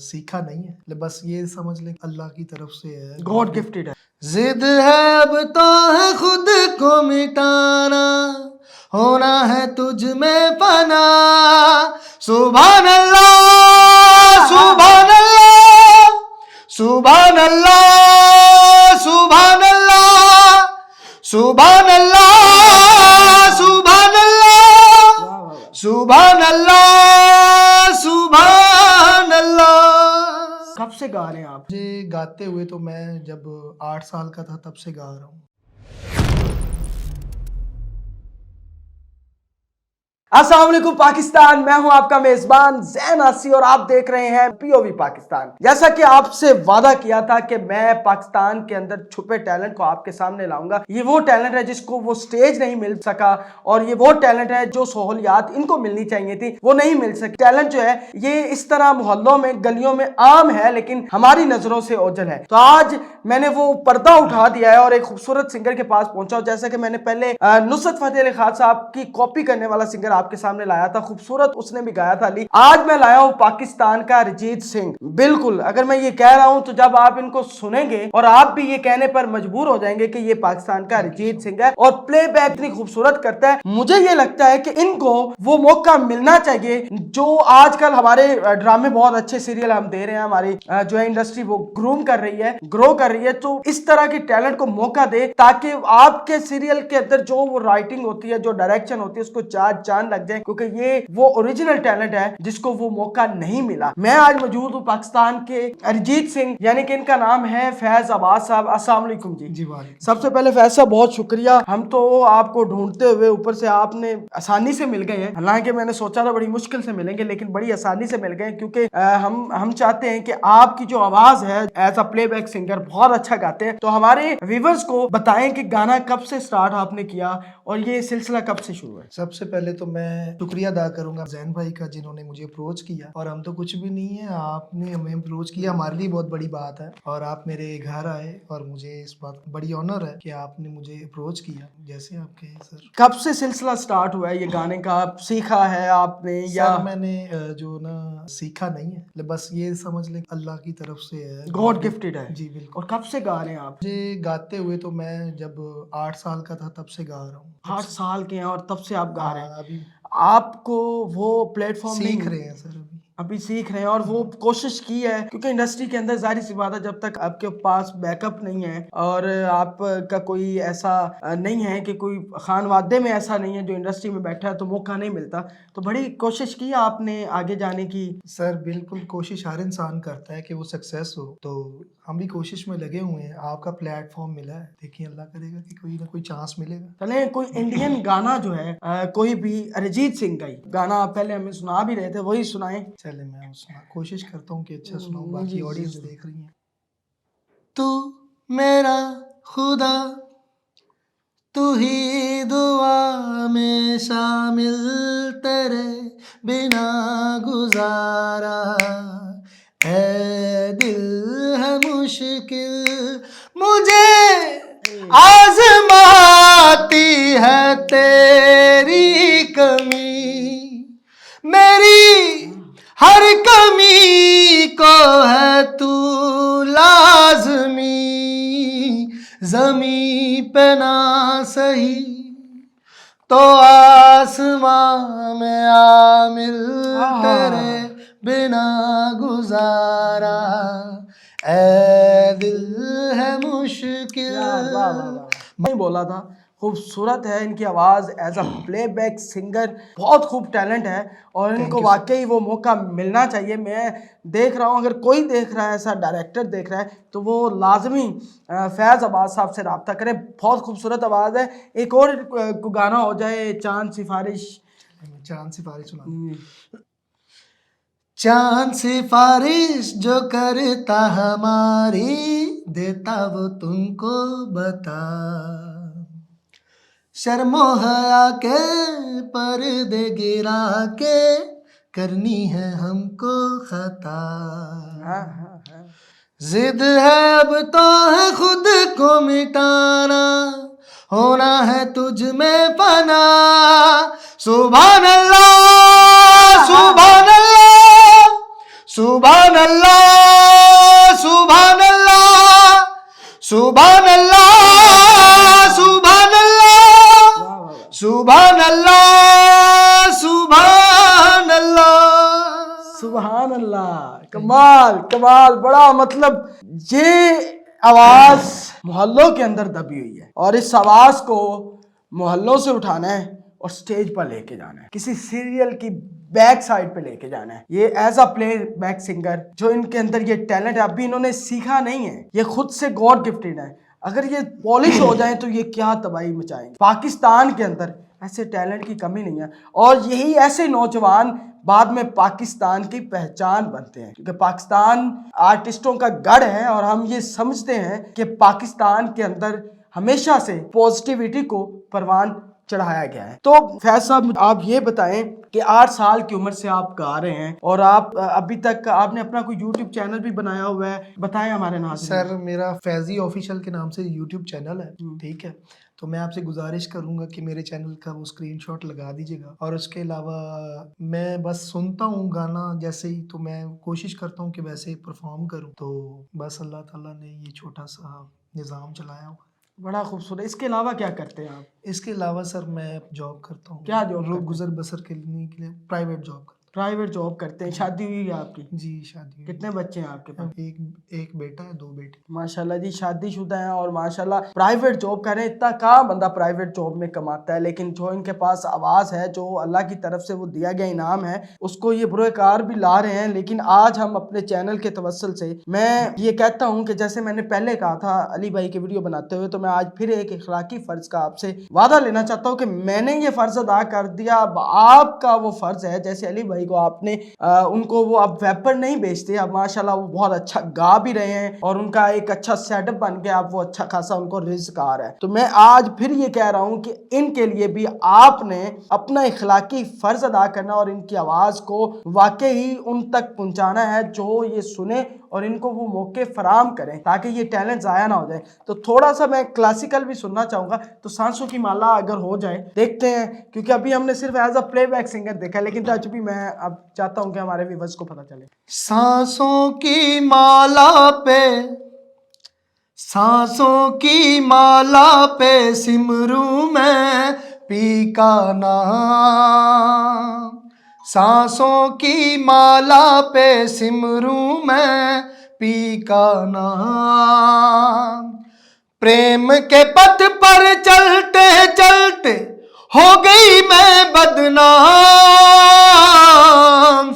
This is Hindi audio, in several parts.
सीखा नहीं है, बस ये समझ ले अल्लाह की तरफ से है, गॉड गिफ्टेड है। जिद है अब तो है खुद को मिटाना, होना है तुझ में फना। सुभान अल्लाह, सुभान अल्लाह, सुभान अल्लाह, सुभान अल्लाह, सुभान अल्लाह, सुभान अल्लाह, सुभान अल्लाह, सुभान अल्लाह। कब से गा रहे हैं आप? मुझे गाते हुए तो मैं जब 8 साल का था तब से गा रहा हूँ। अस्सलाम वालेकुम पाकिस्तान, मैं हूं आपका मेजबान ज़ैन आसी और आप देख रहे हैं पीओवी पाकिस्तान। जैसा कि आपसे वादा किया था कि मैं पाकिस्तान के अंदर छुपे टैलेंट को आपके सामने लाऊंगा। ये वो टैलेंट है जिसको वो स्टेज नहीं मिल सका और ये वो टैलेंट है जो सहूलियात इनको मिलनी चाहिए थी वो नहीं मिल सकी। टैलेंट जो है ये इस तरह मोहल्लों में गलियों में आम है लेकिन हमारी नजरों से ओझल है। तो आज मैंने वो पर्दा उठा दिया है और एक खूबसूरत सिंगर के पास पहुंचा। जैसा कि मैंने पहले नुसरत फतेह अली खान साहब की कॉपी करने वाला सिंगर आपके सामने लाया था, खूबसूरत उसने भी गाया था अली। आज मैं लाया हूं पाकिस्तान का अरिजीत सिंह। बिल्कुल, अगर मैं ये कह रहा हूं तो जब आप इनको सुनेंगे और आप भी ये कहने पर मजबूर हो जाएंगे कि ये पाकिस्तान का अरिजीत सिंह है और प्लेबैक इतनी खूबसूरत करता है। मुझे ये लगता है कि इनको वो मौका मिलना चाहिए जो आजकल हमारे ड्रामे बहुत अच्छे सीरियल हम दे रहे हैं, हमारी जो है इंडस्ट्री वो ग्रूम कर रही है, ग्रो कर रही है। तो इस तरह के टैलेंट को मौका दे ताकि आपके सीरियल के अंदर जो वो राइटिंग होती है, जो डायरेक्शन होती है, उसको चार चांद लग जाए, क्योंकि ये वो ओरिजिनल टैलेंट है जिसको वो मौका नहीं मिला। मैं आज मौजूद हूँ पाकिस्तान के अरिजीत सिंह, यानी कि इनका नाम है फैज अब्बास साहब। अस्सलाम वालेकुम जी। सबसे पहले फैज साहब बहुत शुक्रिया, हम तो आपको ढूंढते हुए ऊपर से आपने आसानी से मिल गए हैं। हालांकि मैंने सोचा था बड़ी मुश्किल से मिलेंगे लेकिन बड़ी आसानी से मिल गए, क्योंकि हम चाहते हैं कि आपकी जो आवाज है एज अ प्लेबैक सिंगर बहुत अच्छा गाते हैं। तो हमारे व्यूवर्स को बताएं कि गाना कब से स्टार्ट आपने किया और ये सिलसिला कब से शुरू है। सबसे पहले तो मैं शुक्रिया अदा करूंगा जैन भाई का जिन्होंने मुझे अप्रोच किया, और हम तो कुछ भी नहीं है, आपने हमें अप्रोच किया, हमारे लिए बहुत बड़ी बात है। और आप मेरे घर आए और मुझे इस बात बड़ी ऑनर है कि आपने मुझे अप्रोच किया। जैसे आपके सर, कब से सिलसिला स्टार्ट हुआ है ये गाने का? आप सीखा है आपने या सर मैंने जो ना सीखा नहीं है, बस ये समझ ले अल्लाह की तरफ से है, गॉड गिफ्टेड है। जी बिल्कुल। और कब से गा रहे हैं आप? मुझे गाते हुए तो मैं जब 8 साल का था तब से गा रहा हूँ। 8 साल के हैं और तब से आप गा रहे हैं। अभी आपको वो प्लेटफॉर्म सीख नहीं, रहे हैं सर, अभी सीख रहे हैं और वो कोशिश की है, क्योंकि इंडस्ट्री के अंदर जाहिर सी बात है जब तक आपके पास बैकअप नहीं है और आपका कोई ऐसा नहीं है कि कोई खान वादे में ऐसा नहीं है जो इंडस्ट्री में बैठा है तो मौका नहीं मिलता। तो बड़ी कोशिश की आपने आगे जाने की। सर बिल्कुल, कोशिश हर इंसान करता है कि वो सक्सेस हो, तो हम भी कोशिश में लगे हुए हैं। आपका प्लेटफॉर्म मिला है, देखिए अल्लाह करेगा कि कोई ना कोई चांस मिलेगा। चले कोई इंडियन गाना जो है कोई भी अरिजीत सिंह का ही गाना आप पहले हमें सुना भी रहे थे, वही सुनाएं। चले मैं कोशिश करता हूँ कि अच्छा सुनाऊं, जी, बाकी जी, ऑडियंस जी। देख रही है। तू मेरा खुदा, तू ही दुआ में शामिल, तेरे बिना गुजारा है दिल है मुश्किल, मुझे आजमाती है तेरी कमी, मेरी हर कमी को है तू लाजमी, जमी पे ना सही तो आसमां में आ मिल, तेरे बिना गुजारा ऐ दिल है मुश्किल। मैं बोला था खूबसूरत है इनकी आवाज़, एज अ प्लेबैक सिंगर बहुत खूब टैलेंट है और इनको वाकई वो मौका मिलना चाहिए। मैं देख रहा हूँ, अगर कोई देख रहा है, ऐसा डायरेक्टर देख रहा है तो वो लाजमी फैज़ अब्बास साहब से रब्ता करे। बहुत खूबसूरत आवाज़ है। एक और गाना हो जाए, चांद सिफारिश। चांद सिफारिश सुना। चांद सिफारिश जो करता हमारी, देता वो तुमको बता, शर्मो हया के पर्दे गिरा के करनी है हमको खता, जिद है अब तो है खुद को मिटाना, होना है तुझ में फना। सुभान अल्लाह, सुभान अल्लाह, सुभान अल्लाह सुभान अल्लाह सुभान अल्लाह सुभान अल्लाह सुभान अल्लाह सुभान अल्लाह सुभान अल्लाह। कमाल कमाल, बड़ा मतलब ये आवाज मोहल्लों के अंदर दबी हुई है और इस आवाज को मोहल्लों से उठाना है और स्टेज पर लेके जाना है, किसी सीरियल की बैक साइड पे लेके जाना है। ये as a playback singer जो इनके अंदर ये टैलेंट है, अभी इन्होंने सीखा नहीं है, ये खुद से गॉड गिफ्टेड है। अगर ये पॉलिश हो जाए तो ये क्या तबाही मचाएंगे। पाकिस्तान के अंदर ऐसे टैलेंट की कमी नहीं है और यही ऐसे नौजवान बाद में पाकिस्तान की पहचान बनते हैं, क्योंकि पाकिस्तान आर्टिस्टों का गढ़ है और हम ये समझते हैं कि पाकिस्तान के अंदर हमेशा से पॉजिटिविटी को परवान चढ़ाया गया है। तो फैज साहब आप ये बताएं कि 8 साल की उम्र से आप गा रहे हैं और आप अभी तक आपने अपना कोई यूट्यूब चैनल भी बनाया हुआ है, बताएं हमारे नाज़रीन। सर मेरा फैजी ऑफिशियल के नाम से यूट्यूब चैनल है, ठीक है। तो मैं आपसे गुजारिश करूंगा कि मेरे चैनल का वो स्क्रीनशॉट लगा दीजिएगा और उसके अलावा मैं बस सुनता हूँ गाना जैसे ही, तो मैं कोशिश करता हूँ कि वैसे परफॉर्म करूँ। तो बस अल्लाह ताला ने ये छोटा सा निज़ाम चलाया हुआ। बड़ा खूबसूरत। इसके अलावा क्या करते हैं आप? इसके अलावा सर मैं जॉब करता हूँ। क्या जॉब करते हैं? गुजर बसर के लिए प्राइवेट जॉब करता प्राइवेट जॉब करते हैं। शादी हुई है आपकी? हूँ। जी शादी हुई। कितने बच्चे हैं आपके पास? एक बेटा है, 2 बेटी। माशाल्लाह जी, शादीशुदा हैं और माशाल्लाह प्राइवेट जॉब कर रहे हैं। इतना कहाँ बंदा प्राइवेट जॉब में कमाता है, लेकिन जो इनके पास आवाज़ है, जो अल्लाह की तरफ से वो दिया गया इनाम है, उसको ये बुरेकार भी ला रहे हैं। लेकिन आज हम अपने चैनल के तवस्सुल से मैं ये कहता हूँ कि जैसे मैंने पहले कहा था अली भाई के वीडियो बनाते हुए, तो मैं आज फिर एक इखलाकी फ़र्ज़ का आपसे वादा लेना चाहता हूँ कि मैंने ये फ़र्ज़ अदा कर दिया, अब आपका वो फ़र्ज़ है। जैसे अली भाई को आपने उनको वो अब वेपर नहीं बेचते, अब माशाल्लाह वो बहुत अच्छा गा भी रहे हैं और उनका एक अच्छा सेटअप बन गया, अब वो अच्छा खासा उनको रिज़्क आ रहा है। तो मैं आज फिर ये कह रहा हूँ कि इनके लिए भी आपने अपना इखलाकी फ़र्ज़ अदा करना और इनकी आवाज़ को वाकई ही उन तक पहुँचाना है जो ये सुने और इनको वो मौके फराम करें ताकि ये टैलेंट ज़ाया ना हो जाए। तो थोड़ा सा मैं क्लासिकल भी सुनना चाहूँगा, तो सांसों की माला अगर हो जाए देखते हैं, क्योंकि अभी हमने सिर्फ एज अ प्लेबैक सिंगर देखा है, लेकिन टच भी मैं अब चाहता हूँ कि हमारे व्यूअर्स को पता चले। सांसों की माला पे, सांसों की माला पे सिमरूं मैं पी का नाम। सांसों की माला पे सिमरूं मैं पी का नाम। प्रेम के पथ पर चलते चलते हो गई मैं बदनाम।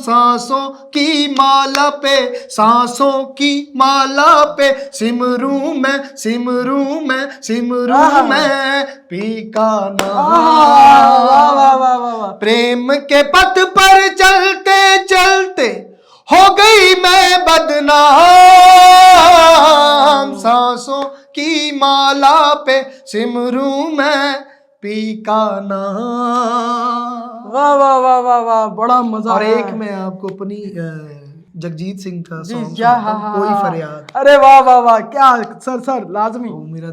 सांसों की माला पे, सांसों की माला पे सिमरूं मैं, सिमरूं मैं, सिमरूं मैं पी का नाम। प्रेम के पथ पर चलते चलते हो गई मैं बदनाम। सांसों की माला पे सिमरूं मैं पी का नाम। वाह वाह वाह वाह वाह, बड़ा मजा। और एक मैं आपको अपनी जगजीत सिंह का जी सॉन्ग क्या, सुनाता हूं, कोई फरियाद। अरे वाह वाह वाह, क्या सर लाजमी, वो मेरा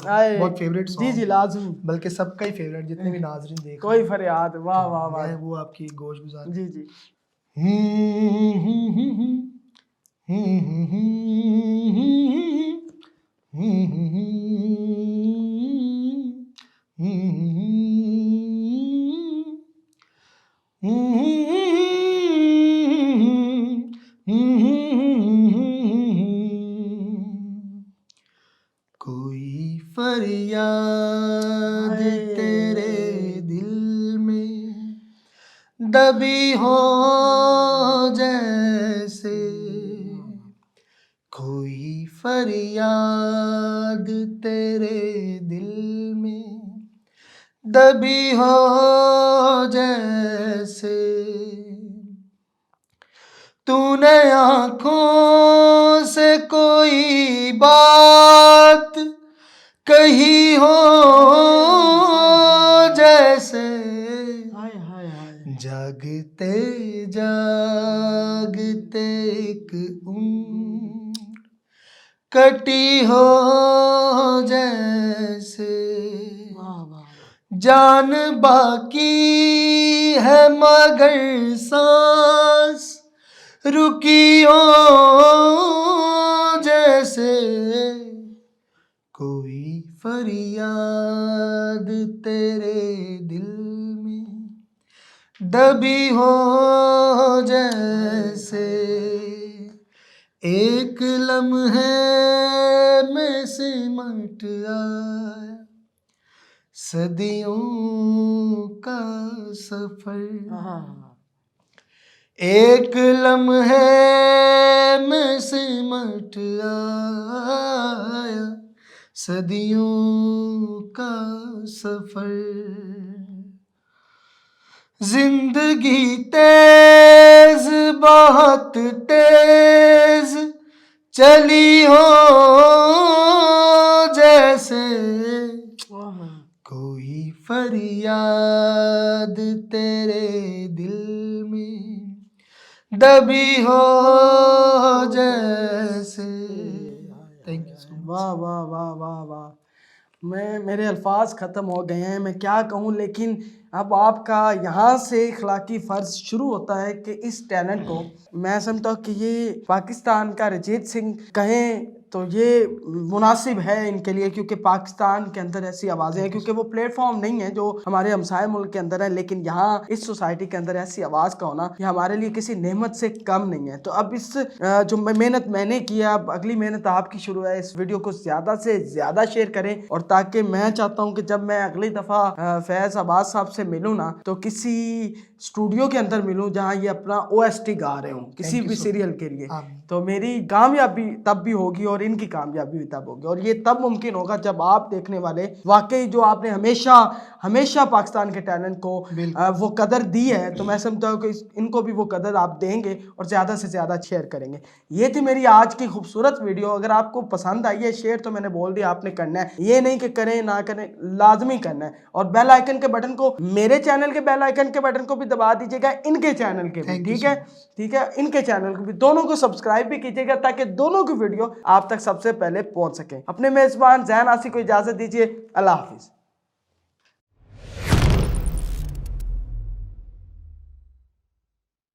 आए, बहुत फेवरेट जी सॉन्ग, जी लाजमी, बल्कि सबका ही फेवरेट, जितने भी नाजरीन देख कोई फरियाद। वाह वाह वाह, मैं वो आपकी गोश गुजार। जी जी। कोई फरियाद तेरे दिल में दबी हो जैसे, कोई फरियाद तेरे दिल में दबी हो जैसे। तूने आँखों से कोई बात कही हो जैसे, जागते जागते एक उम्र कटी हो जैसे। जान बाकी है मगर सांस रुकी हो जैसे कोई फरियाद तेरे दिल में दबी हो जैसे एक लम्हे में सिमट आया सदियों का सफर एक लम्हे में सिमट आया सदियों का सफर जिंदगी तेज बहुत तेज चली हो जैसे कोई फरियाद तेरे दिल में दबी हो जैसे। Thank you so much. वाह वाह वाह वाह वाह, मेरे अल्फाज ख़त्म हो गए हैं, मैं क्या कहूँ। लेकिन अब आपका यहाँ से इखलाकी फ़र्ज शुरू होता है कि इस टैलेंट को, मैं समझता हूँ कि ये पाकिस्तान का अरिजीत सिंह कहें तो ये मुनासिब है इनके लिए, क्योंकि पाकिस्तान के अंदर ऐसी आवाज़ें हैं, क्योंकि वो प्लेटफॉर्म नहीं है जो हमारे हमसाए मुल्क के अंदर है, लेकिन यहाँ इस सोसाइटी के अंदर ऐसी आवाज़ का होना ये हमारे लिए किसी नेमत से कम नहीं है। तो अब इस जो मेहनत मैंने किया, अब अगली मेहनत आपकी शुरू है। इस वीडियो को ज़्यादा से ज़्यादा शेयर करें, और ताकि मैं चाहता हूँ कि जब मैं अगली दफ़ा फैज़ अब्बास साहब से मिलूँ ना, तो किसी स्टूडियो के अंदर मिलूँ जहाँ ये अपना OST गा रहे हूँ किसी भी सीरियल के लिए। तो मेरी कामयाबी तब भी होगी और इनकी कामयाबी भी तब होगी, और ये तब मुमकिन होगा जब आप देखने वाले वाकई जो आपने हमेशा हमेशा पाकिस्तान के टैलेंट को वो कदर दी है, तो मैं समझता हूँ कि इनको भी वो कदर आप देंगे और ज़्यादा से ज़्यादा शेयर करेंगे। ये थी मेरी आज की खूबसूरत वीडियो। अगर आपको पसंद आई है शेयर, तो मैंने बोल दिया आपने करना है, ये नहीं कि करें ना करें, लाजमी करना है। और बेल आइकन के बटन को, मेरे चैनल के बेल आइकन के बटन को भी दबा दीजिएगा, इनके चैनल के भी, ठीक है, ठीक है, इनके चैनल को भी, दोनों को सब्सक्राइब भी कीजिएगा ताकि दोनों की वीडियो आप तक सबसे पहले पहुंच सके। अपने मेजबान ज़ैन आसी को इजाजत दीजिए। अल्लाह हाफिज।